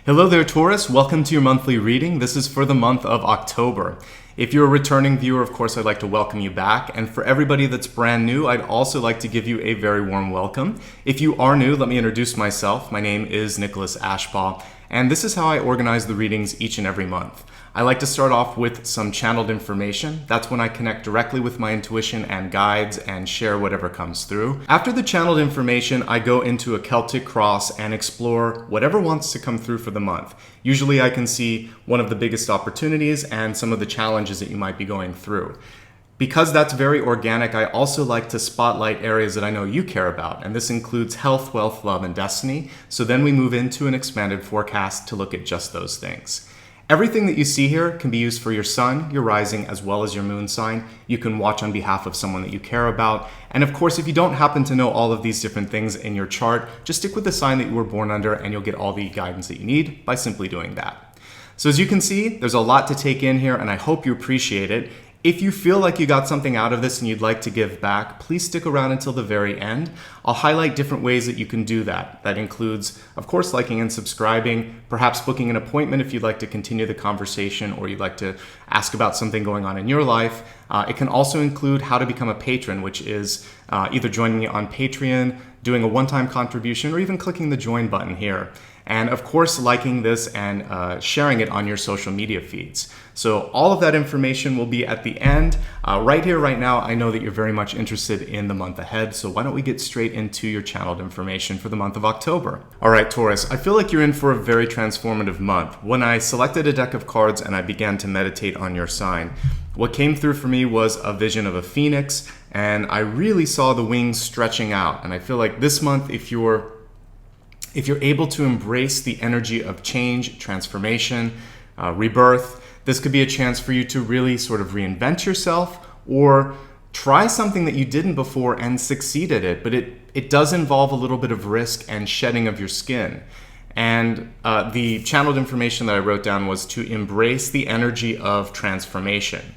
Hello there, Taurus. Welcome to your monthly reading. This is for the month of October. If you're a returning viewer, of course, I'd like to welcome you back. And for everybody that's brand new, I'd also like to give you a very warm welcome. If you are new, let me introduce myself. My name is Nicholas Ashbaugh, and this is how I organize the readings each and every month. I like to start off with some channeled information. That's when I connect directly with my intuition and guides and share whatever comes through. After the channeled information, I go into a Celtic Cross and explore whatever wants to come through for the month. Usually I can see one of the biggest opportunities and some of the challenges that you might be going through. Because that's very organic, I also like to spotlight areas that I know you care about, and this includes health, wealth, love, and destiny. So then we move into an expanded forecast to look at just those things. Everything that you see here can be used for your sun, your rising, as well as your moon sign. You can watch on behalf of someone that you care about. And of course, if you don't happen to know all of these different things in your chart, just stick with the sign that you were born under and you'll get all the guidance that you need by simply doing that. So as you can see, there's a lot to take in here and I hope you appreciate it. If you feel like you got something out of this and you'd like to give back, please stick around until the very end. I'll highlight different ways that you can do that. That includes, of course, liking and subscribing, perhaps booking an appointment if you'd like to continue the conversation or you'd like to ask about something going on in your life. It can also include how to become a patron, which is either joining me on Patreon, doing a one-time contribution, or even clicking the join button here. And of course, liking this and sharing it on your social media feeds. So all of that information will be at the end. Right here, right now, I know that you're very much interested in the month ahead. So why don't we get straight into your channeled information for the month of October? All right, Taurus, I feel like you're in for a very transformative month. When I selected a deck of cards and I began to meditate on your sign, what came through for me was a vision of a phoenix, and I really saw the wings stretching out. And I feel like this month, if you're able to embrace the energy of change, transformation, rebirth, this could be a chance for you to really sort of reinvent yourself or try something that you didn't before and succeed at it. But it does involve a little bit of risk and shedding of your skin. And the channeled information that I wrote down was to embrace the energy of transformation.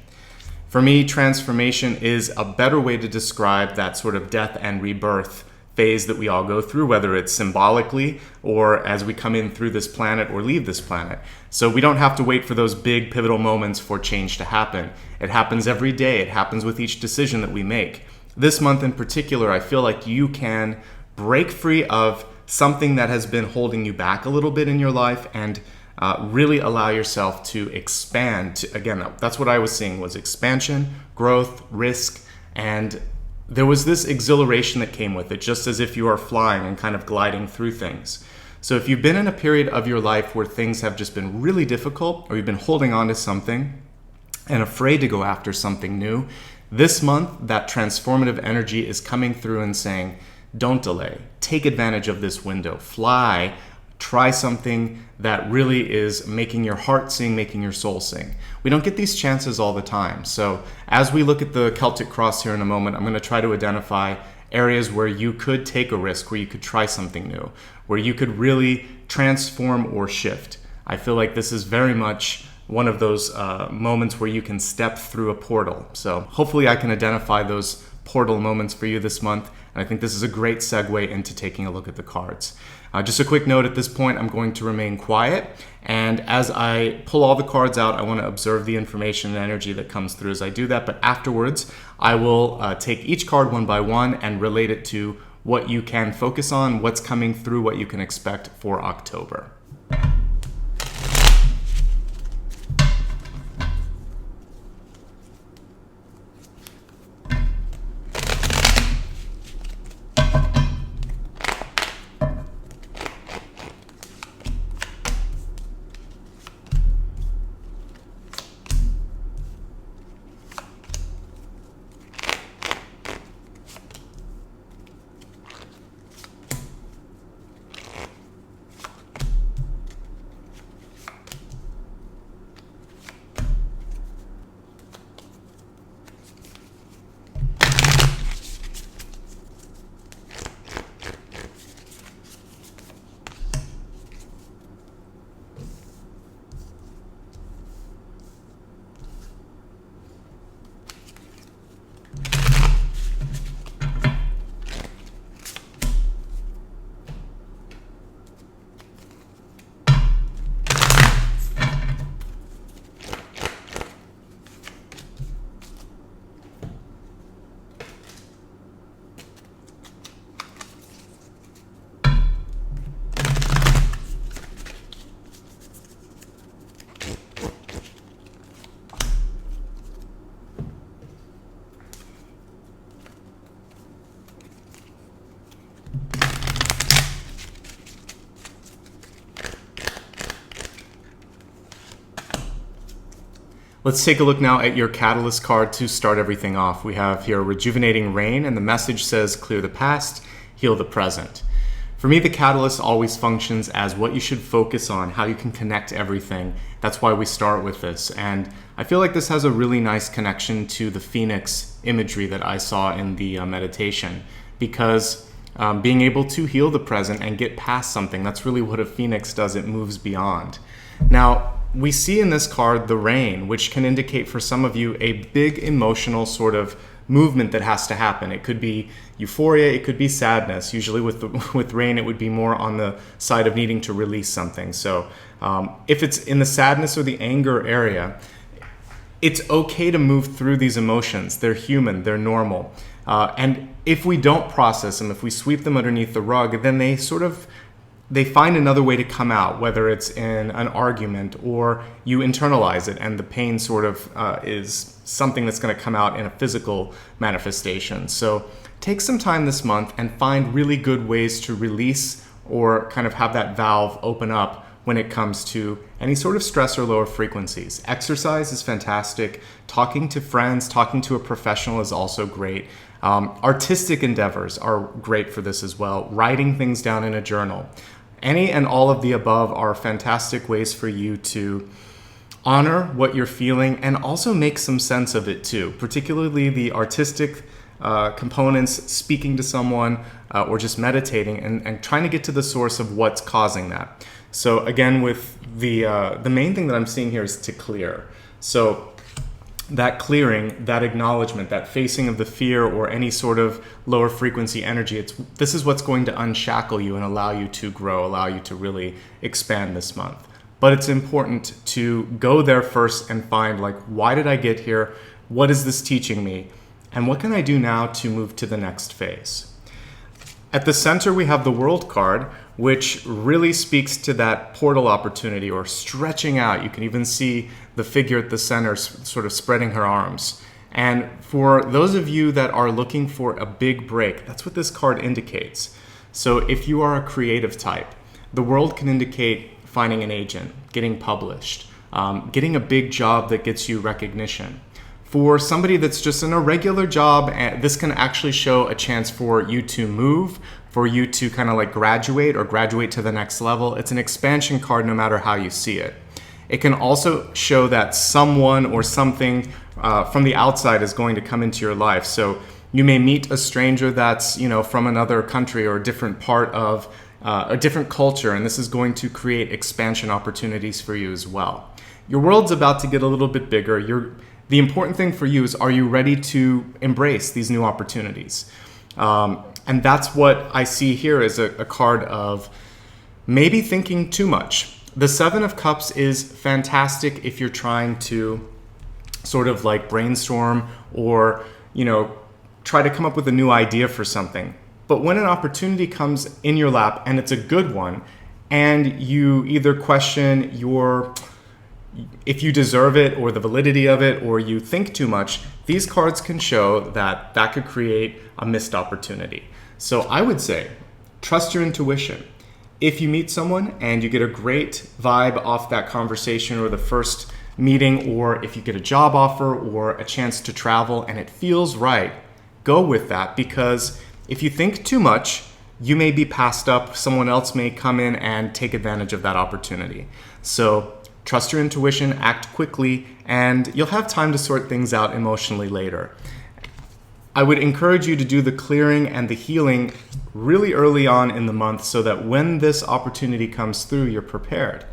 For me, transformation is a better way to describe that sort of death and rebirth phase that we all go through, whether it's symbolically or as we come in through this planet or leave this planet. So we don't have to wait for those big pivotal moments for change to happen. It happens every day. It happens with each decision that we make. This month in particular, I feel like you can break free of something that has been holding you back a little bit in your life and really allow yourself to expand. Again, that's what I was seeing was expansion, growth, risk, and there was this exhilaration that came with it, just as if you are flying and kind of gliding through things. So if you've been in a period of your life where things have just been really difficult, or you've been holding on to something and afraid to go after something new, this month, that transformative energy is coming through and saying, don't delay. Take advantage of this window. Fly. Try something that really is making your heart sing, making your soul sing. We don't get these chances all the time. So as we look at the Celtic Cross here in a moment, I'm going to try to identify areas where you could take a risk, where you could try something new, where you could really transform or shift. I feel like this is very much one of those moments where you can step through a portal. So hopefully I can identify those portal moments for you this month. And I think this is a great segue into taking a look at the cards. Just a quick note at this point, I'm going to remain quiet. And as I pull all the cards out, I want to observe the information and energy that comes through as I do that. But afterwards, I will take each card one by one and relate it to what you can focus on, what's coming through, what you can expect for October. Let's take a look now at your catalyst card to start everything off. We have here Rejuvenating Rain, and the message says clear the past, heal the present. For me, the catalyst always functions as what you should focus on, how you can connect everything. That's why we start with this. And I feel like this has a really nice connection to the phoenix imagery that I saw in the meditation, because being able to heal the present and get past something, that's really what a phoenix does. It moves beyond. Now, we see in this card the rain, which can indicate for some of you a big emotional sort of movement that has to happen. It could be euphoria, it could be sadness. Usually with rain, it would be more on the side of needing to release something. So if it's in the sadness or the anger area, it's okay to move through these emotions. They're human, they're normal. And if we don't process them, if we sweep them underneath the rug, then they find another way to come out, whether it's in an argument or you internalize it and the pain sort of is something that's going to come out in a physical manifestation. So take some time this month and find really good ways to release or kind of have that valve open up when it comes to any sort of stress or lower frequencies. Exercise is fantastic. Talking to friends, talking to a professional is also great. Artistic endeavors are great for this as well. Writing things down in a journal. Any and all of the above are fantastic ways for you to honor what you're feeling and also make some sense of it too, particularly the artistic components, speaking to someone or just meditating and trying to get to the source of what's causing that. So again, with the main thing that I'm seeing here is to clear. So that clearing, that acknowledgement, that facing of the fear or any sort of lower frequency energy, this is what's going to unshackle you and allow you to grow, allow you to really expand this month. But it's important to go there first and find, like, why did I get here? What is this teaching me? And what can I do now to move to the next phase? At the center, we have the World card, which really speaks to that portal opportunity or stretching out. You can even see the figure at the center sort of spreading her arms. And for those of you that are looking for a big break, that's what this card indicates. So if you are a creative type, the World can indicate finding an agent, getting published, getting a big job that gets you recognition. For somebody that's just in a regular job, this can actually show a chance for you to move, for you to kind of like graduate or graduate to the next level. It's an expansion card no matter how you see it. It can also show that someone or something from the outside is going to come into your life. So you may meet a stranger that's, from another country or a different part of a different culture, and this is going to create expansion opportunities for you as well. Your world's about to get a little bit bigger. The important thing for you is, are you ready to embrace these new opportunities? And that's what I see here as a card of maybe thinking too much. The Seven of Cups is fantastic if you're trying to sort of like brainstorm or, try to come up with a new idea for something. But when an opportunity comes in your lap and it's a good one, and you either question if you deserve it or the validity of it, or you think too much, these cards can show that could create a missed opportunity. So I would say, trust your intuition. If you meet someone and you get a great vibe off that conversation or the first meeting, or if you get a job offer or a chance to travel and it feels right, go with that, because if you think too much, you may be passed up. Someone else may come in and take advantage of that opportunity. So trust your intuition, act quickly, and you'll have time to sort things out emotionally later. I would encourage you to do the clearing and the healing really early on in the month so that when this opportunity comes through, you're prepared.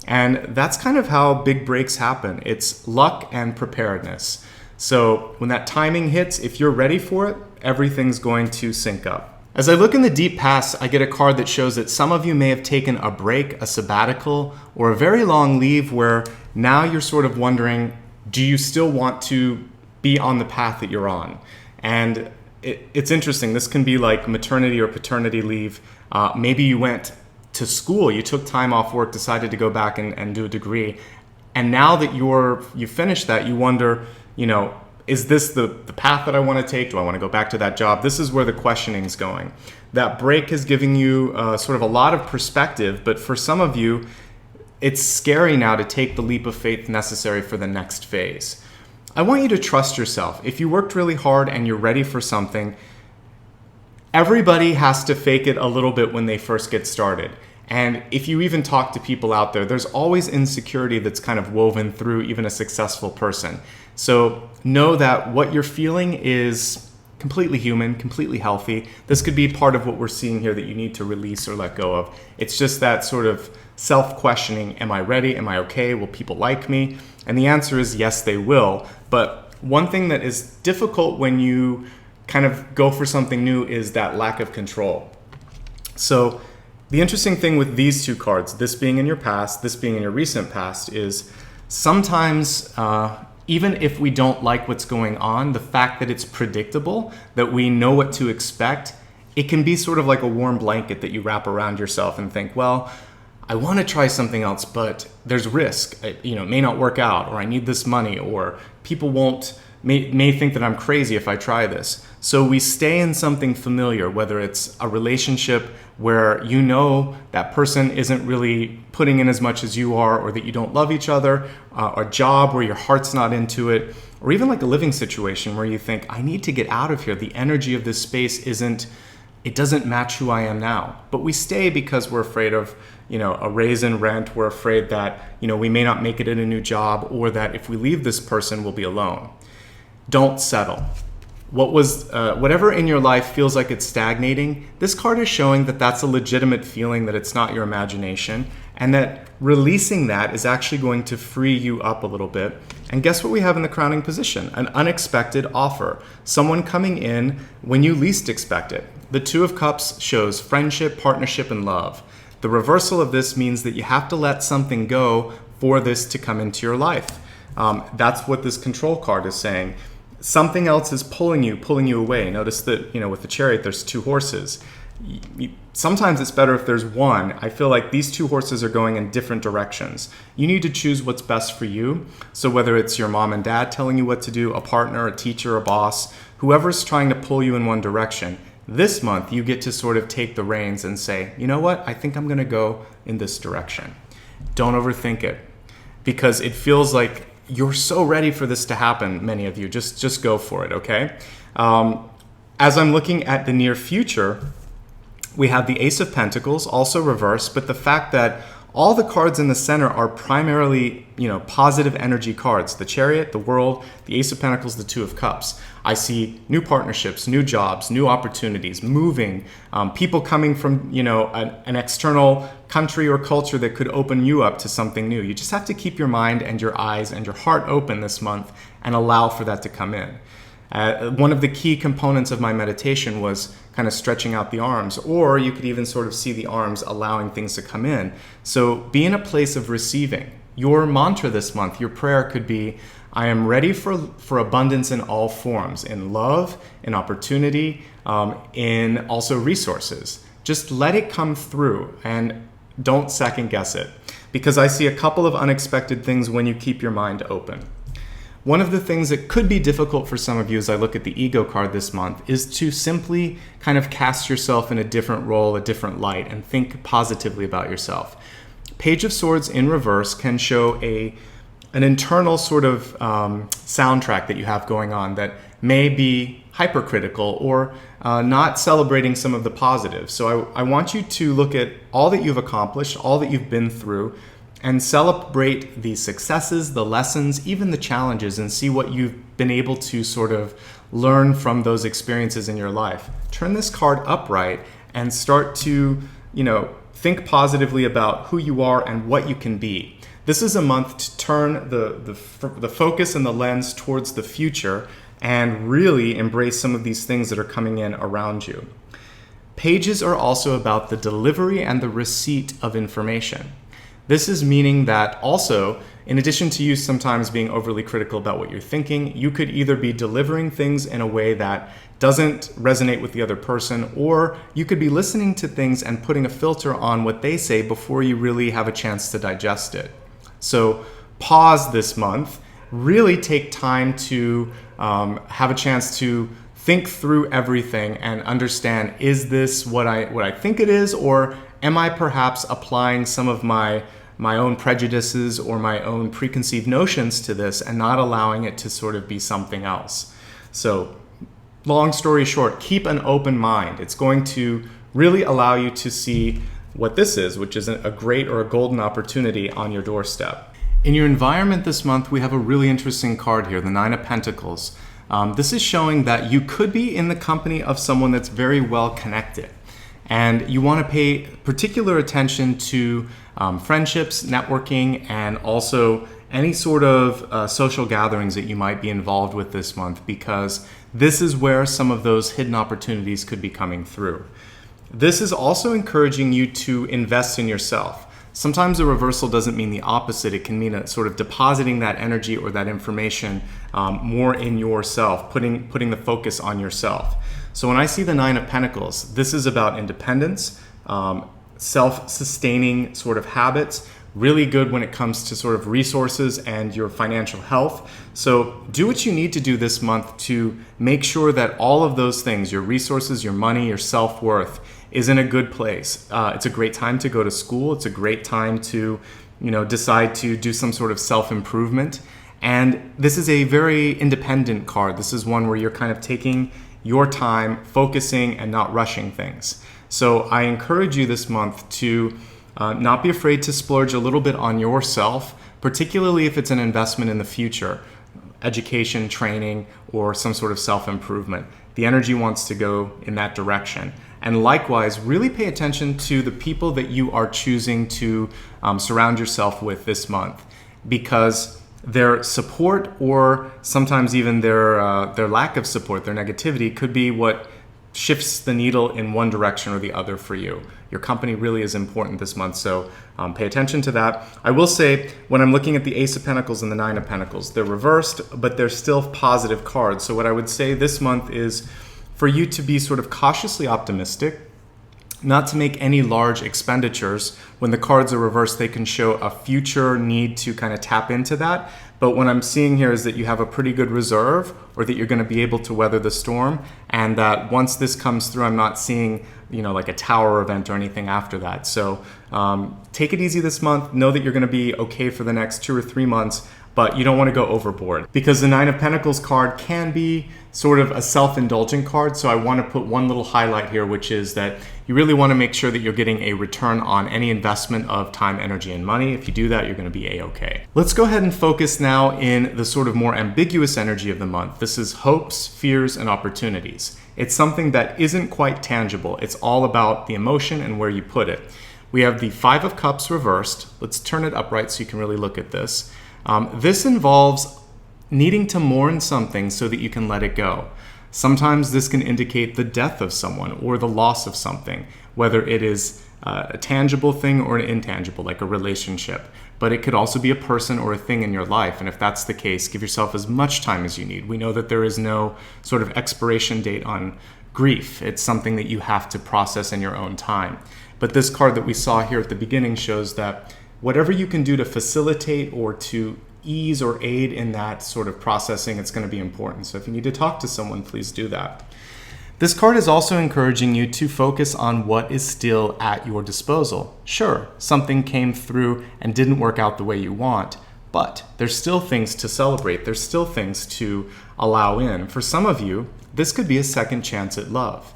And that's kind of how big breaks happen. It's luck and preparedness. So when that timing hits, if you're ready for it, everything's going to sync up. As I look in the deep past, I get a card that shows that some of you may have taken a break, a sabbatical, or a very long leave where now you're sort of wondering, do you still want to be on the path that you're on? And it's interesting. This can be like maternity or paternity leave. Maybe you went to school, you took time off work, decided to go back and do a degree. And now that you finished that, you wonder, is this the path that I want to take? Do I want to go back to that job? This is where the questioning is going. That break is giving you sort of a lot of perspective, but for some of you, it's scary now to take the leap of faith necessary for the next phase. I want you to trust yourself. If you worked really hard and you're ready for something, everybody has to fake it a little bit when they first get started. And if you even talk to people out there, there's always insecurity that's kind of woven through even a successful person. So know that what you're feeling is completely human, completely healthy. This could be part of what we're seeing here that you need to release or let go of. It's just that sort of self-questioning. Am I ready? Am I okay? Will people like me? And the answer is yes, they will. But one thing that is difficult when you kind of go for something new is that lack of control. So the interesting thing with these two cards, this being in your past, this being in your recent past, is sometimes even if we don't like what's going on, the fact that it's predictable, that we know what to expect, it can be sort of like a warm blanket that you wrap around yourself and think, well, I want to try something else, but there's risk. It may not work out, or I need this money, or people may think that I'm crazy if I try this. So we stay in something familiar, whether it's a relationship where you know that person isn't really putting in as much as you are, or that you don't love each other, a job where your heart's not into it, or even like a living situation where you think, I need to get out of here. The energy of this space doesn't match who I am now. But we stay because we're afraid of a raise in rent. We're afraid that we may not make it in a new job, or that if we leave this person, we'll be alone. Don't settle. Whatever in your life feels like it's stagnating, this card is showing that that's a legitimate feeling, that it's not your imagination, and that releasing that is actually going to free you up a little bit. And guess what we have in the crowning position? An unexpected offer. Someone coming in when you least expect it. The Two of Cups shows friendship, partnership, and love. The reversal of this means that you have to let something go for this to come into your life. That's what this Control card is saying. Something else is pulling you away. Notice that, with the Chariot, there's two horses. Sometimes it's better if there's one. I feel like these two horses are going in different directions. You need to choose what's best for you. So whether it's your mom and dad telling you what to do, a partner, a teacher, a boss, whoever's trying to pull you in one direction, this month you get to sort of take the reins and say, you know what, I think I'm going to go in this direction. Don't overthink it, because it feels like you're so ready for this to happen, many of you. Just go for it, okay? As I'm looking at the near future, we have the Ace of Pentacles, also reversed, but the fact that all the cards in the center are primarily, positive energy cards. The Chariot, the World, the Ace of Pentacles, the Two of Cups. I see new partnerships, new jobs, new opportunities, moving, people coming from, an external country or culture that could open you up to something new. You just have to keep your mind and your eyes and your heart open this month and allow for that to come in. One of the key components of my meditation was kind of stretching out the arms, or you could even sort of see the arms allowing things to come in. So be in a place of receiving. Your mantra this month, your prayer could be, I am ready for abundance in all forms, in love, in opportunity, in also resources. Just let it come through and don't second guess it, because I see a couple of unexpected things when you keep your mind open. One of the things that could be difficult for some of you as I look at the Ego card this month is to simply kind of cast yourself in a different role, a different light, and think positively about yourself. Page of Swords in reverse can show an internal sort of soundtrack that you have going on that may be hypercritical or not celebrating some of the positives. So I want you to look at all that you've accomplished, all that you've been through, and celebrate the successes, the lessons, even the challenges, and see what you've been able to sort of learn from those experiences in your life. Turn this card upright and start to, think positively about who you are and what you can be. This is a month to turn the focus and the lens towards the future and really embrace some of these things that are coming in around you. Pages are also about the delivery and the receipt of information. This is meaning that also, in addition to you sometimes being overly critical about what you're thinking, you could either be delivering things in a way that doesn't resonate with the other person, or you could be listening to things and putting a filter on what they say before you really have a chance to digest it. So pause this month, really take time to have a chance to think through everything and understand, is this what I think it is, or am I perhaps applying some of my my own prejudices or my own preconceived notions to this and not allowing it to sort of be something else. So long story short, keep an open mind. It's going to really allow you to see what this is, which is a great or a golden opportunity on your doorstep. In your environment this month, we have a really interesting card here, the Nine of Pentacles. This is showing that you could be in the company of someone that's very well connected. And you want to pay particular attention to friendships, networking, and also any sort of social gatherings that you might be involved with this month, because this is where some of those hidden opportunities could be coming through. This is also encouraging you to invest in yourself. Sometimes a reversal doesn't mean the opposite. It can mean a sort of depositing that energy or that information more in yourself, putting the focus on yourself. So when I see the Nine of Pentacles, this is about independence, self-sustaining sort of habits, really good when it comes to sort of resources and your financial health. So do what you need to do this month to make sure that all of those things, your resources, your money, your self-worth, is in a good place. It's a great time to go to school. It's a great time to, decide to do some sort of self-improvement. And this is a very independent card. This is one where you're kind of taking your time, focusing, and not rushing things. So I encourage you this month to not be afraid to splurge a little bit on yourself, particularly if it's an investment in the future, education, training, or some sort of self-improvement. The energy wants to go in that direction. And likewise, really pay attention to the people that you are choosing to surround yourself with this month, because their support, or sometimes even their lack of support, their negativity, could be what shifts the needle in one direction or the other for you. Your company really is important this month, so pay attention to that. I will say, when I'm looking at the Ace of Pentacles and the Nine of Pentacles, they're reversed, but they're still positive cards. So what I would say this month is for you to be sort of cautiously optimistic, not to make any large expenditures. When the cards are reversed, they can show a future need to kind of tap into that. But what I'm seeing here is that you have a pretty good reserve, or that you're going to be able to weather the storm. And that once this comes through, I'm not seeing, like a tower event or anything after that. So take it easy this month. Know that you're going to be okay for the next 2 or 3 months, but you don't want to go overboard, because the Nine of Pentacles card can be sort of a self-indulgent card. So I want to put one little highlight here, which is that you really want to make sure that you're getting a return on any investment of time, energy, and money. If you do that, you're going to be a-okay. Let's go ahead and focus now in the sort of more ambiguous energy of the month. This is hopes, fears, and opportunities. It's something that isn't quite tangible. It's all about the emotion and where you put it. We have the Five of Cups reversed. Let's turn it upright so you can really look at this. This involves needing to mourn something so that you can let it go. Sometimes this can indicate the death of someone or the loss of something, whether it is a tangible thing or an intangible, like a relationship. But it could also be a person or a thing in your life. And if that's the case, give yourself as much time as you need. We know that there is no sort of expiration date on grief. It's something that you have to process in your own time. But this card that we saw here at the beginning shows that whatever you can do to facilitate or to ease or aid in that sort of processing, it's going to be important. So if you need to talk to someone, please do that. This card is also encouraging you to focus on what is still at your disposal. Sure, something came through and didn't work out the way you want, but there's still things to celebrate. There's still things to allow in. For some of you, this could be a second chance at love.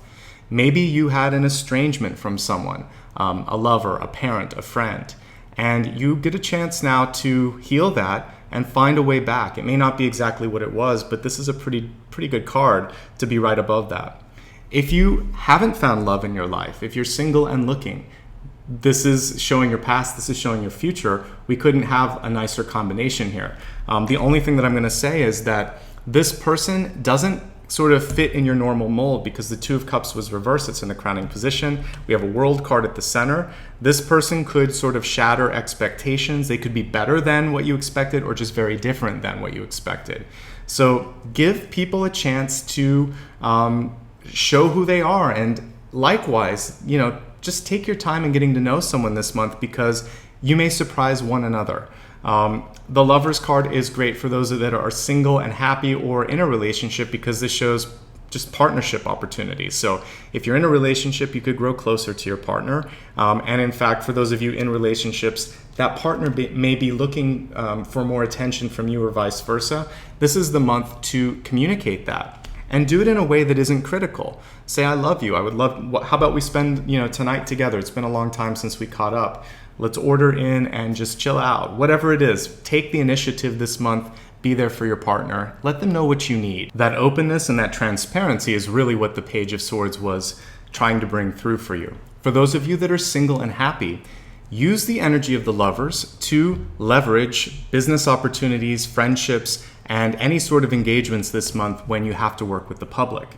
Maybe you had an estrangement from someone, a lover, a parent, a friend, and you get a chance now to heal that and find a way back. It may not be exactly what it was, but this is a pretty good card to be right above that. If you haven't found love in your life, if you're single and looking, this is showing your past, this is showing your future. We couldn't have a nicer combination here. The only thing that I'm going to say is that this person doesn't sort of fit in your normal mold, because the Two of Cups was reversed. It's in the crowning position. We have a World card at the center. This person could sort of shatter expectations. They could be better than what you expected, or just very different than what you expected. So give people a chance to show who they are. And likewise, just take your time in getting to know someone this month, because you may surprise one another. The Lovers card is great for those that are single and happy or in a relationship, because this shows just partnership opportunities. So if you're in a relationship, you could grow closer to your partner. And in fact, for those of you in relationships, that partner may be looking for more attention from you or vice versa. This is the month to communicate that and do it in a way that isn't critical. Say, I love you. I would love, how about we spend, tonight together? It's been a long time since we caught up. Let's order in and just chill out. Whatever it is, take the initiative this month. Be there for your partner. Let them know what you need. That openness and that transparency is really what the Page of Swords was trying to bring through for you. For those of you that are single and happy, use the energy of the Lovers to leverage business opportunities, friendships, and any sort of engagements this month when you have to work with the public.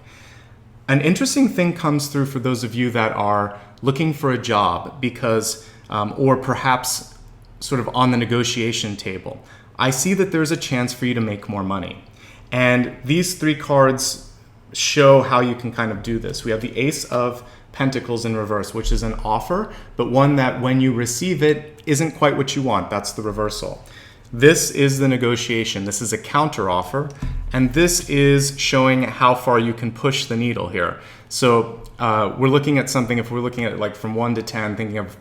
An interesting thing comes through for those of you that are looking for a job because, or perhaps sort of on the negotiation table. I see that there's a chance for you to make more money. And these three cards show how you can kind of do this. We have the Ace of Pentacles in reverse, which is an offer, but one that when you receive it isn't quite what you want. That's the reversal. This is the negotiation. This is a counter offer. And this is showing how far you can push the needle here. So we're looking at something, if we're looking at it like from 1 to 10, thinking of,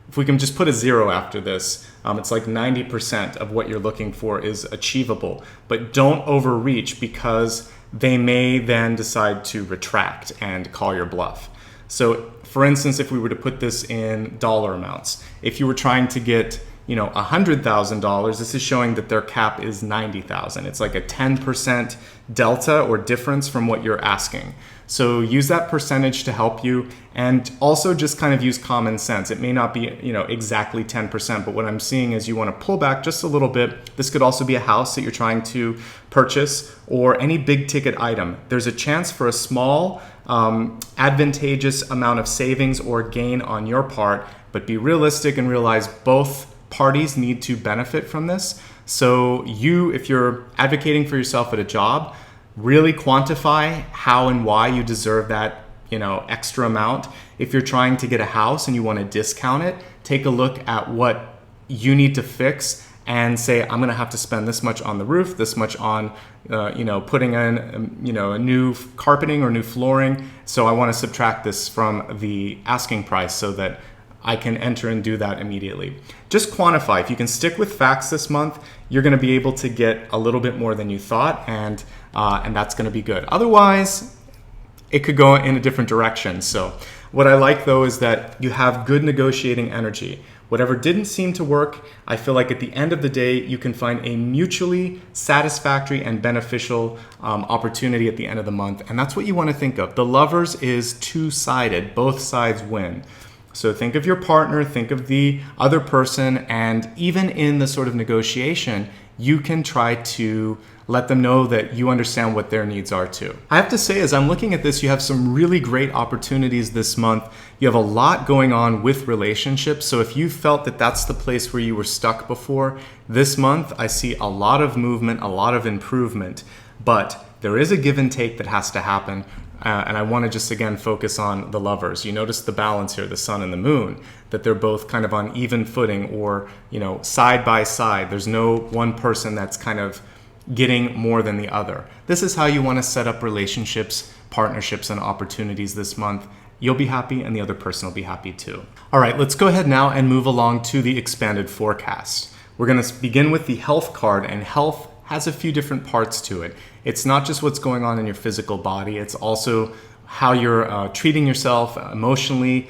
if we can just put a 0 after this, it's like 90% of what you're looking for is achievable. But don't overreach because they may then decide to retract and call your bluff. So for instance, if we were to put this in dollar amounts, if you were trying to get $100,000, this is showing that their cap is $90,000. It's like a 10% delta or difference from what you're asking. So use that percentage to help you, and also just kind of use common sense. It may not be, exactly 10%, but what I'm seeing is you want to pull back just a little bit. This could also be a house that you're trying to purchase or any big ticket item. There's a chance for a small, advantageous amount of savings or gain on your part, but be realistic and realize both parties need to benefit from this. So if you're advocating for yourself at a job, really quantify how and why you deserve that, extra amount. If you're trying to get a house and you want to discount it, take a look at what you need to fix and say, I'm going to have to spend this much on the roof, this much on, putting in, a new carpeting or new flooring. So I want to subtract this from the asking price so that I can enter and do that immediately. Just quantify. If you can stick with facts this month, you're going to be able to get a little bit more than you thought, and that's going to be good. Otherwise, it could go in a different direction. So what I like though is that you have good negotiating energy. Whatever didn't seem to work, I feel like at the end of the day, you can find a mutually satisfactory and beneficial opportunity at the end of the month. And that's what you want to think of. The Lovers is two-sided. Both sides win. So think of your partner, think of the other person, and even in the sort of negotiation, you can try to let them know that you understand what their needs are too. I have to say, as I'm looking at this, you have some really great opportunities this month. You have a lot going on with relationships. So if you felt that that's the place where you were stuck before, this month I see a lot of movement, a lot of improvement, but there is a give and take that has to happen. And I want to just again focus on the Lovers. You notice the balance here, the sun and the moon, that they're both kind of on even footing or, side by side. There's no one person that's kind of getting more than the other. This is how you want to set up relationships, partnerships, and opportunities this month. You'll be happy and the other person will be happy too. All right, let's go ahead now and move along to the expanded forecast. We're going to begin with the health card, and health has a few different parts to it. It's not just what's going on in your physical body, it's also how you're treating yourself emotionally,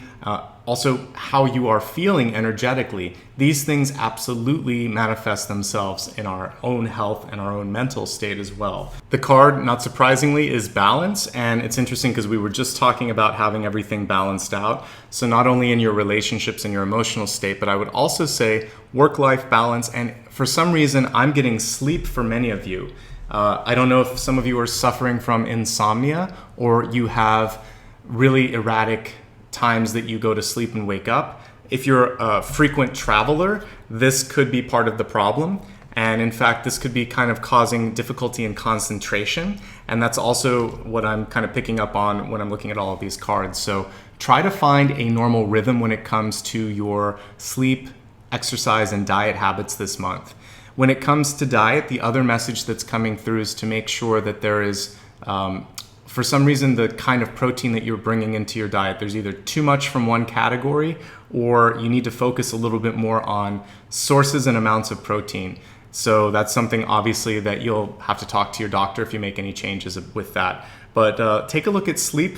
also how you are feeling energetically. These things absolutely manifest themselves in our own health and our own mental state as well. The card, not surprisingly, is balance, and it's interesting because we were just talking about having everything balanced out. So not only in your relationships and your emotional state, but I would also say work-life balance. And for some reason, I'm getting sleep for many of you. I don't know if some of you are suffering from insomnia or you have really erratic times that you go to sleep and wake up. If you're a frequent traveler, this could be part of the problem. And in fact, this could be kind of causing difficulty in concentration. And that's also what I'm kind of picking up on when I'm looking at all of these cards. So try to find a normal rhythm when it comes to your sleep, exercise, and diet habits this month. When it comes to diet, the other message that's coming through is to make sure that there is for some reason, the kind of protein that you're bringing into your diet, there's either too much from one category, or you need to focus a little bit more on sources and amounts of protein. So that's something obviously that you'll have to talk to your doctor if you make any changes with that. But take a look at sleep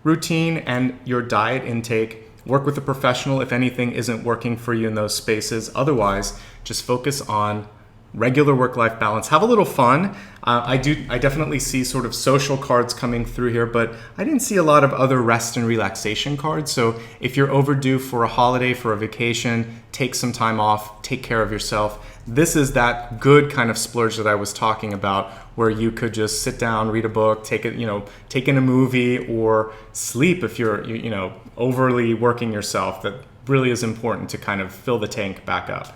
routine and your diet intake. Work with a professional if anything isn't working for you in those spaces. Otherwise, just focus on regular work-life balance. Have a little fun. I definitely see sort of social cards coming through here, but I didn't see a lot of other rest and relaxation cards. So if you're overdue for a holiday, for a vacation, take some time off, take care of yourself. This is that good kind of splurge that I was talking about, where you could just sit down, read a book, take in a movie, or sleep if you're overly working yourself. That really is important to kind of fill the tank back up.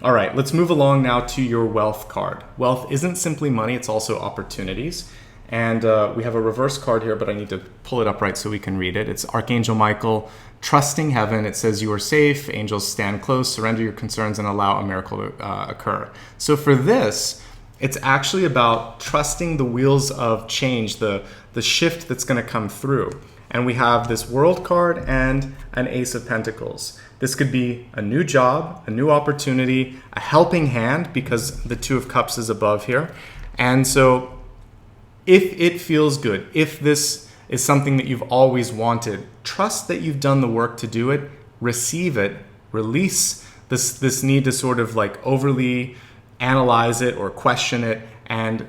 All right, let's move along now to your wealth card. Wealth isn't simply money, it's also opportunities. And we have a reverse card here, but I need to pull it up right so we can read it. It's Archangel Michael, trusting heaven. It says, you are safe, angels stand close, surrender your concerns, and allow a miracle to occur. So for this, it's actually about trusting the wheels of change, the shift that's going to come through. And we have this World card and an Ace of Pentacles. This could be a new job, a new opportunity, a helping hand, because the Two of Cups is above here. And so if it feels good, if this is something that you've always wanted, trust that you've done the work to do it, receive it, release this need to sort of like overly analyze it or question it, and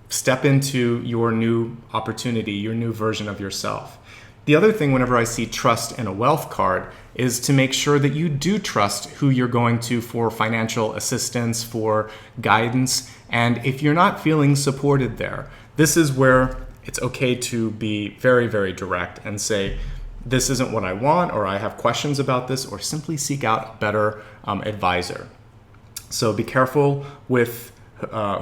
step into your new opportunity, your new version of yourself. The other thing, whenever I see trust in a wealth card, is to make sure that you do trust who you're going to for financial assistance, for guidance. And if you're not feeling supported there, this is where it's okay to be very, very direct and say, this isn't what I want, or I have questions about this, or simply seek out a better advisor. So be careful with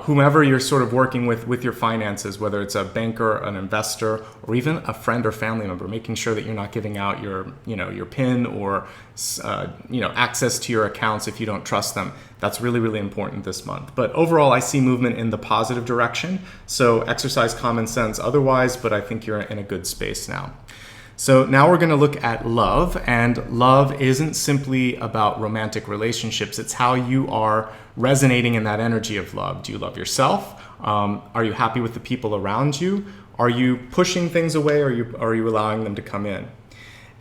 whomever you're sort of working with your finances, whether it's a banker, an investor, or even a friend or family member, making sure that you're not giving out your PIN or access to your accounts if you don't trust them. That's really, really important this month. But overall, I see movement in the positive direction. So exercise common sense otherwise, but I think you're in a good space now. So now we're going to look at love, and love isn't simply about romantic relationships. It's how you are resonating in that energy of love. Do you love yourself? Are you happy with the people around you? Are you pushing things away, or are you allowing them to come in?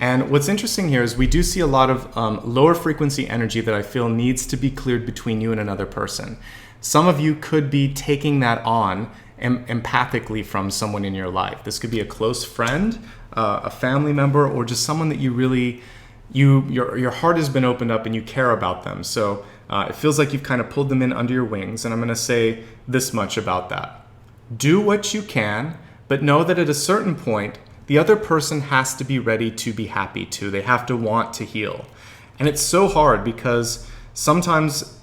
And what's interesting here is we do see a lot of lower frequency energy that I feel needs to be cleared between you and another person. Some of you could be taking that on empathically from someone in your life. This could be a close friend, a family member, or just someone that you really, your heart has been opened up and you care about them. So it feels like you've kind of pulled them in under your wings. And I'm going to say this much about that. Do what you can, but know that at a certain point, the other person has to be ready to be happy too. They have to want to heal. And it's so hard because sometimes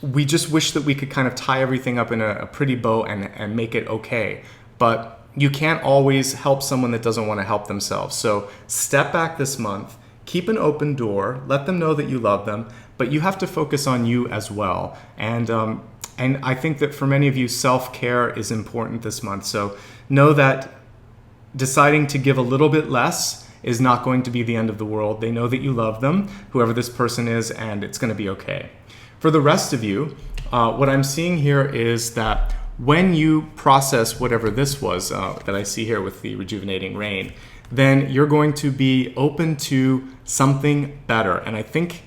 we just wish that we could kind of tie everything up in a pretty bow and make it okay. But you can't always help someone that doesn't want to help themselves. So step back this month, keep an open door, let them know that you love them, but you have to focus on you as well. And I think that for many of you, self-care is important this month. So know that deciding to give a little bit less is not going to be the end of the world. They know that you love them, whoever this person is, and it's going to be okay. For the rest of you, what I'm seeing here is that when you process whatever this was that I see here with the rejuvenating rain, then you're going to be open to something better. And I think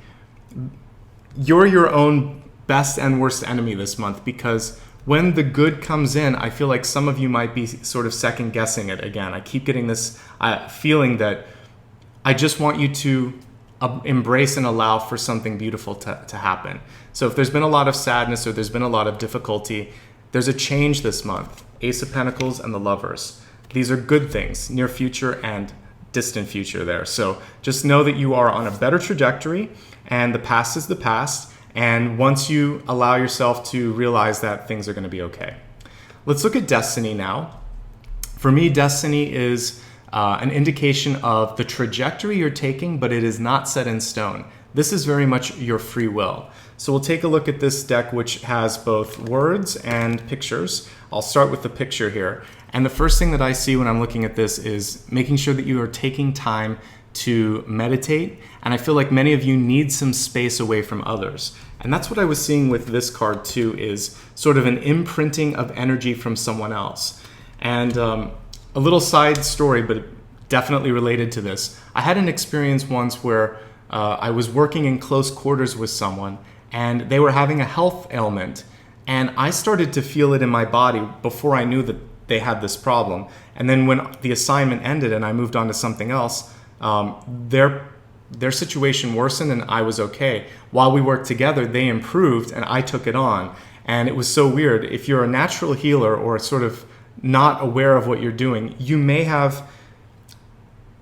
you're your own best and worst enemy this month, because when the good comes in, I feel like some of you might be sort of second guessing it again. I keep getting this feeling that I just want you to embrace and allow for something beautiful to happen. So if there's been a lot of sadness or there's been a lot of difficulty, there's a change this month. Ace of Pentacles and the Lovers. These are good things, near future and distant future there. So just know that you are on a better trajectory, and the past is the past. And once you allow yourself to realize that, things are going to be okay. Let's look at destiny now. For me, destiny is an indication of the trajectory you're taking, but it is not set in stone. This is very much your free will. So we'll take a look at this deck, which has both words and pictures. I'll start with the picture here. And the first thing that I see when I'm looking at this is making sure that you are taking time to meditate. And I feel like many of you need some space away from others. And that's what I was seeing with this card too, is sort of an imprinting of energy from someone else. And a little side story, but definitely related to this. I had an experience once where I was working in close quarters with someone and they were having a health ailment. And I started to feel it in my body before I knew that they had this problem. And then when the assignment ended and I moved on to something else, their situation worsened and I was okay. While we worked together, they improved and I took it on. And it was so weird. If you're a natural healer or sort of not aware of what you're doing, you may have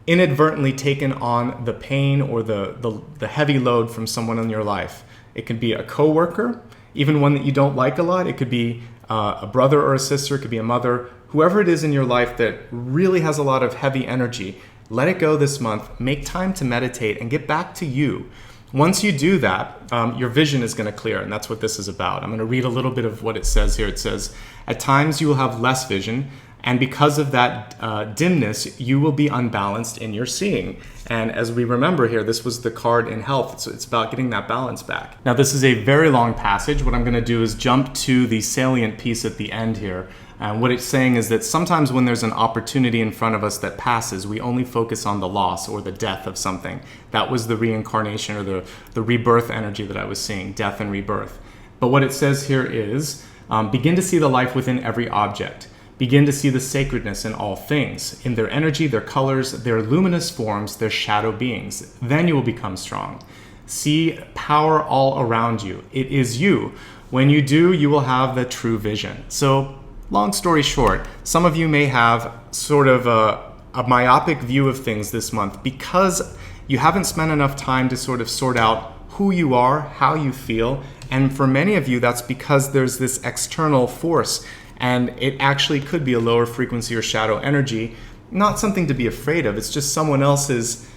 inadvertently taken on the pain or the heavy load from someone in your life. It could be a coworker, even one that you don't like a lot. It could be a brother or a sister. It could be a mother. Whoever it is in your life that really has a lot of heavy energy, let it go this month. Make time to meditate and get back to you. Once you do that, your vision is going to clear, and that's what this is about. I'm going to read a little bit of what it says here. It says, at times you will have less vision, and because of that dimness, you will be unbalanced in your seeing. And as we remember here, this was the card in health, so it's about getting that balance back. Now, this is a very long passage. What I'm going to do is jump to the salient piece at the end here. And what it's saying is that sometimes when there's an opportunity in front of us that passes, we only focus on the loss or the death of something. That was the reincarnation or the rebirth energy that I was seeing, death and rebirth. But what it says here is, begin to see the life within every object. Begin to see the sacredness in all things, in their energy, their colors, their luminous forms, their shadow beings. Then you will become strong. See power all around you. It is you. When you do, you will have the true vision. So, long story short, some of you may have sort of a myopic view of things this month because you haven't spent enough time to sort of sort out who you are, how you feel. And for many of you, that's because there's this external force. And it actually could be a lower frequency or shadow energy, not something to be afraid of. It's just someone else's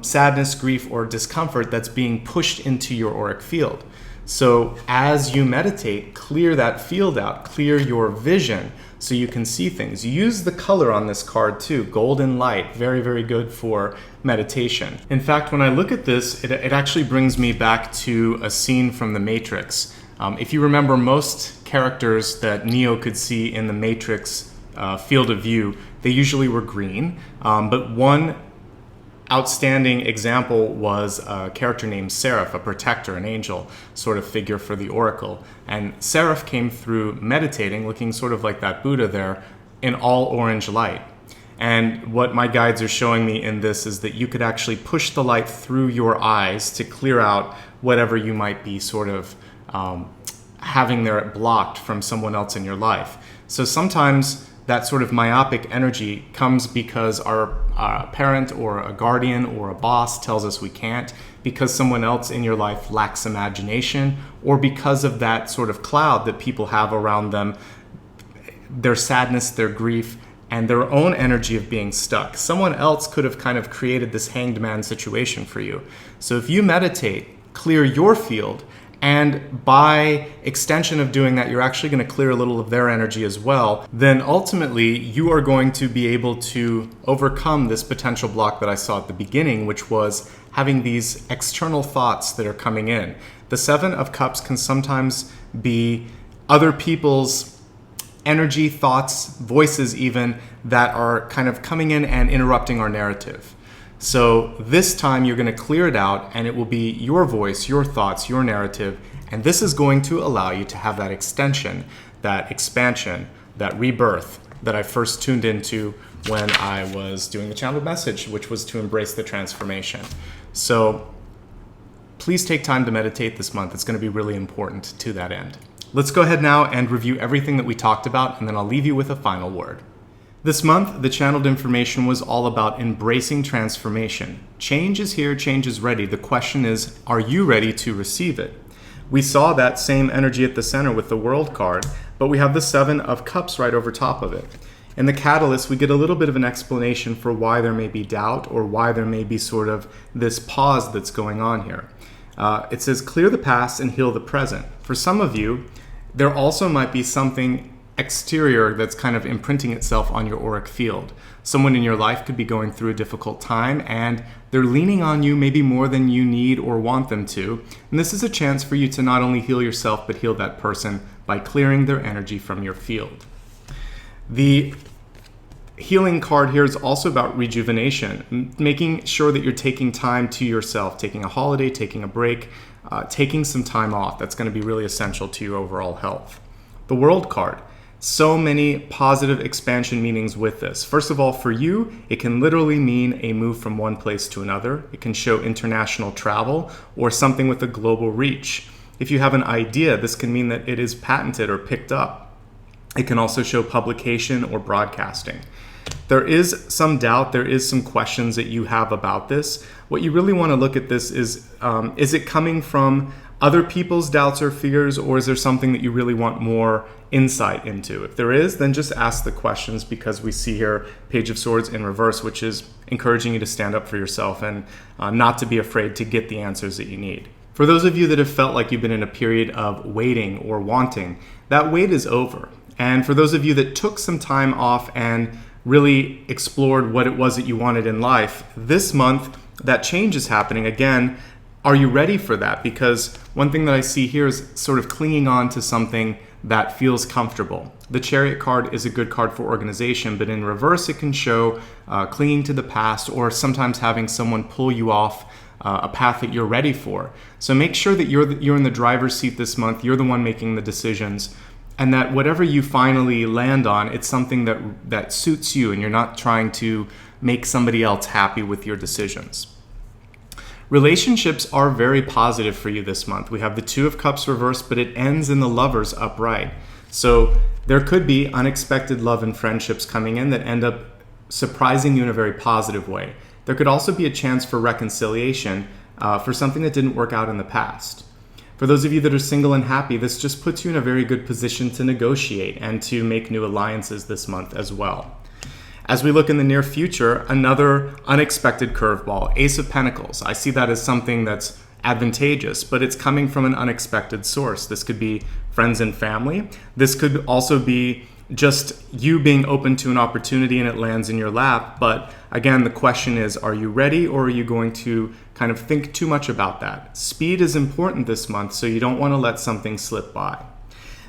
sadness, grief, or discomfort that's being pushed into your auric field. So as you meditate, clear that field out, clear your vision so you can see things. Use the color on this card too, golden light, very, very good for meditation. In fact, when I look at this, it actually brings me back to a scene from The Matrix. If you remember, most characters that Neo could see in the Matrix field of view, they usually were green. But one outstanding example was a character named Seraph, a protector, an angel sort of figure for the Oracle. And Seraph came through meditating, looking sort of like that Buddha there, in all orange light. And what my guides are showing me in this is that you could actually push the light through your eyes to clear out whatever you might be sort of having there blocked from someone else in your life. So sometimes that sort of myopic energy comes because our parent or a guardian or a boss tells us we can't, because someone else in your life lacks imagination, or because of that sort of cloud that people have around them, their sadness, their grief, and their own energy of being stuck. Someone else could have kind of created this hanged man situation for you. So if you meditate, clear your field, and by extension of doing that, you're actually going to clear a little of their energy as well, then ultimately you are going to be able to overcome this potential block that I saw at the beginning, which was having these external thoughts that are coming in. The Seven of Cups can sometimes be other people's energy, thoughts, voices even, that are kind of coming in and interrupting our narrative. So this time you're going to clear it out, and it will be your voice, your thoughts, your narrative, and this is going to allow you to have that extension, that expansion, that rebirth that I first tuned into when I was doing the channeled message, which was to embrace the transformation. So please take time to meditate this month. It's going to be really important to that end. Let's go ahead now and review everything that we talked about, and then I'll leave you with a final word. This month, the channeled information was all about embracing transformation. Change is here, change is ready. The question is, are you ready to receive it? We saw that same energy at the center with the World card, but we have the Seven of Cups right over top of it. In the Catalyst, we get a little bit of an explanation for why there may be doubt or why there may be sort of this pause that's going on here. It says, clear the past and heal the present. For some of you, there also might be something exterior that's kind of imprinting itself on your auric field. Someone in your life could be going through a difficult time and they're leaning on you maybe more than you need or want them to. And this is a chance for you to not only heal yourself, but heal that person by clearing their energy from your field. The healing card here is also about rejuvenation, making sure that you're taking time to yourself, taking a holiday, taking a break, taking some time off. That's going to be really essential to your overall health. The World card. So many positive expansion meanings with this. First of all, for you, it can literally mean a move from one place to another. It can show international travel or something with a global reach. If you have an idea, this can mean that it is patented or picked up. It can also show publication or broadcasting. There is some doubt, there is some questions that you have about this. What you really want to look at this is it coming from other people's doubts or fears, or is there something that you really want more insight into? If there is, then just ask the questions, because we see here Page of Swords in reverse, which is encouraging you to stand up for yourself and not to be afraid to get the answers that you need. For those of you that have felt like you've been in a period of waiting or wanting, that wait is over. And for those of you that took some time off and really explored what it was that you wanted in life, this month that change is happening again. Are you ready for that? Because one thing that I see here is sort of clinging on to something that feels comfortable. The Chariot card is a good card for organization, but in reverse it can show clinging to the past, or sometimes having someone pull you off a path that you're ready for. So make sure that you're in the driver's seat this month. You're the one making the decisions, and that whatever you finally land on, it's something that suits you, and you're not trying to make somebody else happy with your decisions. Relationships are very positive for you this month. We have the Two of Cups reversed, but it ends in the Lovers upright. So there could be unexpected love and friendships coming in that end up surprising you in a very positive way. There could also be a chance for reconciliation for something that didn't work out in the past. For those of you that are single and happy, this just puts you in a very good position to negotiate and to make new alliances this month as well. As we look in the near future, another unexpected curveball, Ace of Pentacles. I see that as something that's advantageous, but it's coming from an unexpected source. This could be friends and family. This could also be just you being open to an opportunity and it lands in your lap. But again, the question is, are you ready, or are you going to kind of think too much about that? Speed is important this month, so you don't want to let something slip by.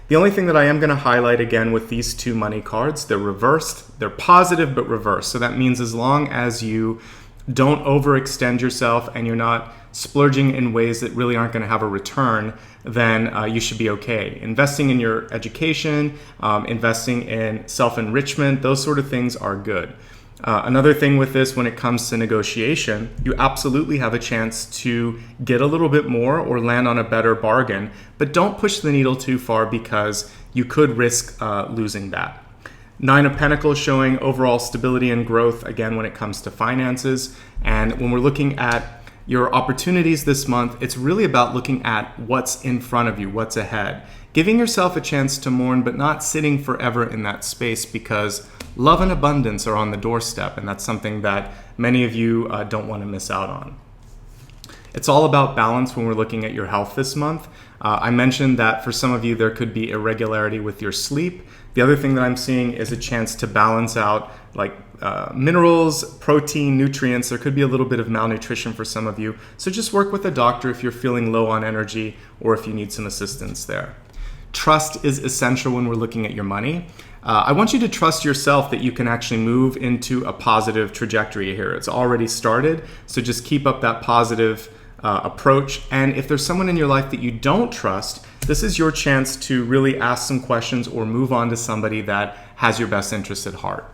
The only thing that I am going to highlight again with these two money cards, they're reversed, they're positive but reversed. So that means as long as you don't overextend yourself and you're not splurging in ways that really aren't going to have a return, then you should be okay. Investing in your education, investing in self-enrichment, those sort of things are good. Another thing with this, when it comes to negotiation, you absolutely have a chance to get a little bit more or land on a better bargain, but don't push the needle too far, because you could risk losing that. Nine of Pentacles showing overall stability and growth, again, when it comes to finances. And when we're looking at your opportunities this month, it's really about looking at what's in front of you, what's ahead. Giving yourself a chance to mourn, but not sitting forever in that space, because love and abundance are on the doorstep, and that's something that many of you don't want to miss out on. It's all about balance when we're looking at your health this month. I mentioned that for some of you, there could be irregularity with your sleep. The other thing that I'm seeing is a chance to balance out like minerals, protein, nutrients. There could be a little bit of malnutrition for some of you. So just work with a doctor if you're feeling low on energy or if you need some assistance there. Trust is essential when we're looking at your money. I want you to trust yourself that you can actually move into a positive trajectory here. It's already started, so just keep up that positive approach. And if there's someone in your life that you don't trust, this is your chance to really ask some questions or move on to somebody that has your best interest at heart.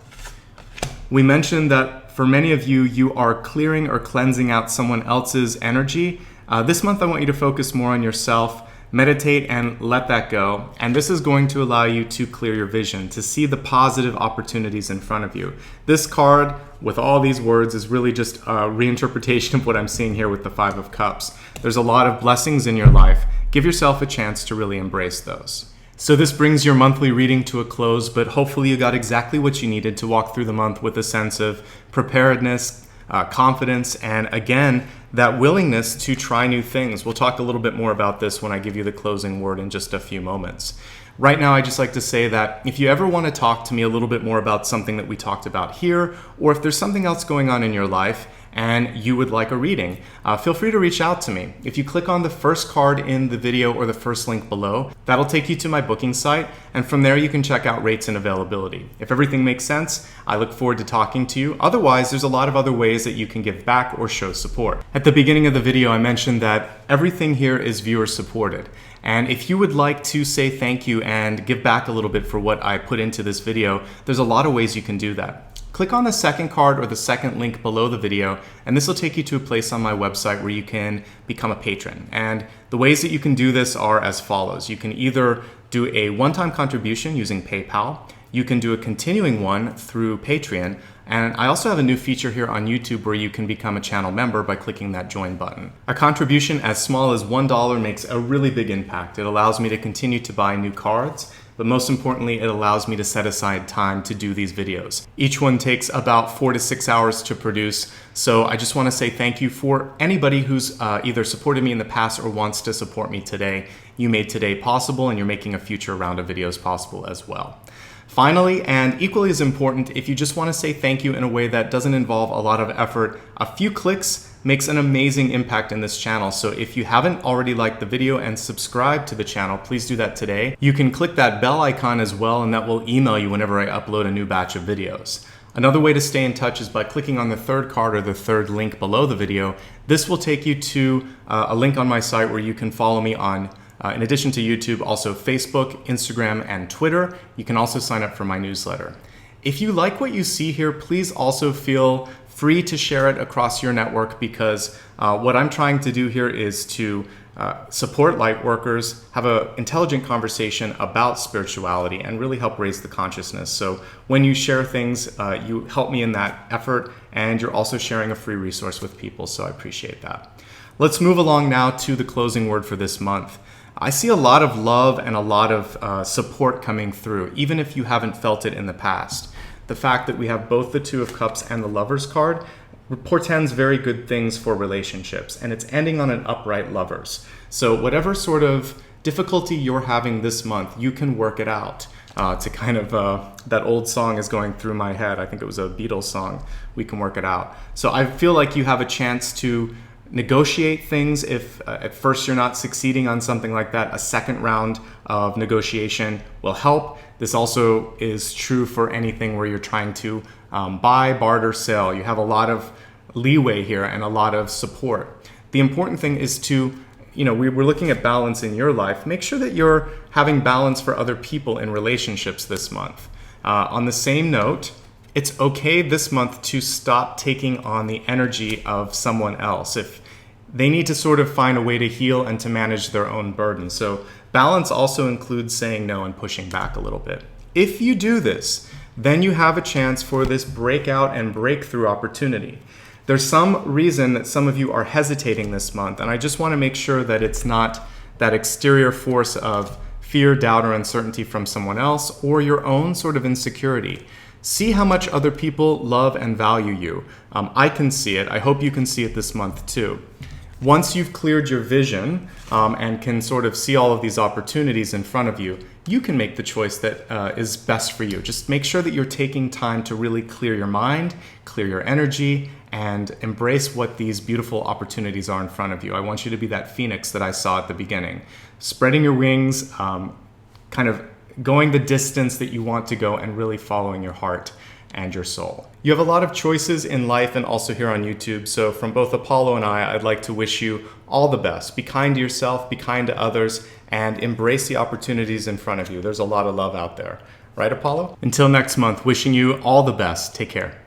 We mentioned that for many of you, you are clearing or cleansing out someone else's energy. This month, I want you to focus more on yourself. Meditate and let that go. And this is going to allow you to clear your vision, to see the positive opportunities in front of you. This card with all these words is really just a reinterpretation of what I'm seeing here with the Five of Cups. There's a lot of blessings in your life. Give yourself a chance to really embrace those. So this brings your monthly reading to a close, but hopefully you got exactly what you needed to walk through the month with a sense of preparedness, confidence, and again, that willingness to try new things. We'll talk a little bit more about this when I give you the closing word in just a few moments. Right now, I just like to say that if you ever want to talk to me a little bit more about something that we talked about here, or if there's something else going on in your life and you would like a reading, feel free to reach out to me. If you click on the first card in the video or the first link below, that'll take you to my booking site, and from there you can check out rates and availability. If everything makes sense, I look forward to talking to you. Otherwise, there's a lot of other ways that you can give back or show support. At the beginning of the video, I mentioned that everything here is viewer supported. And if you would like to say thank you and give back a little bit for what I put into this video, there's a lot of ways you can do that. Click on the second card or the second link below the video, and this will take you to a place on my website where you can become a patron. And the ways that you can do this are as follows. You can either do a one-time contribution using PayPal, you can do a continuing one through Patreon, and I also have a new feature here on YouTube where you can become a channel member by clicking that join button. A contribution as small as $1 makes a really big impact. It allows me to continue to buy new cards, but most importantly, it allows me to set aside time to do these videos. Each one takes about 4 to 6 hours to produce, so I just want to say thank you for anybody who's either supported me in the past or wants to support me today. You made today possible, and you're making a future round of videos possible as well. Finally, and equally as important, if you just want to say thank you in a way that doesn't involve a lot of effort, a few clicks makes an amazing impact in this channel. So if you haven't already liked the video and subscribed to the channel, please do that today. You can click that bell icon as well, and that will email you whenever I upload a new batch of videos. Another way to stay in touch is by clicking on the third card or the third link below the video. This will take you to a link on my site where you can follow me on in addition to YouTube, also Facebook, Instagram, and Twitter. You can also sign up for my newsletter. If you like what you see here, please also feel free to share it across your network, because what I'm trying to do here is to support light workers, have an intelligent conversation about spirituality, and really help raise the consciousness. So when you share things, you help me in that effort, and you're also sharing a free resource with people, so I appreciate that. Let's move along now to the closing word for this month. I see a lot of love and a lot of support coming through, even if you haven't felt it in the past. The fact that we have both the Two of Cups and the Lovers card portends very good things for relationships, and it's ending on an upright Lovers. So whatever sort of difficulty you're having this month, you can work it out. To kind of, that old song is going through my head. I think it was a Beatles song, We Can Work It Out. So I feel like you have a chance to negotiate things. If at first you're not succeeding on something like that, a second round of negotiation will help. This also is true for anything where you're trying to buy, barter, sell. You have a lot of leeway here and a lot of support. The important thing is to, we're looking at balance in your life. Make sure that you're having balance for other people in relationships this month. On the same note, it's okay this month to stop taking on the energy of someone else if they need to sort of find a way to heal and to manage their own burden. So balance also includes saying no and pushing back a little bit. If you do this, then you have a chance for this breakout and breakthrough opportunity. There's some reason that some of you are hesitating this month, and I just want to make sure that it's not that exterior force of fear, doubt, or uncertainty from someone else or your own sort of insecurity. See how much other people love and value you. I can see it. I hope you can see it this month too. Once you've cleared your vision and can sort of see all of these opportunities in front of you, you can make the choice that is best for you. Just make sure that you're taking time to really clear your mind, clear your energy, and embrace what these beautiful opportunities are in front of you. I want you to be that phoenix that I saw at the beginning. Spreading your wings, kind of going the distance that you want to go, and really following your heart and your soul. You have a lot of choices in life and also here on YouTube. So from both Apollo and I'd like to wish you all the best. Be kind to yourself, be kind to others, and embrace the opportunities in front of you. There's a lot of love out there. Right, Apollo? Until next month, wishing you all the best. Take care.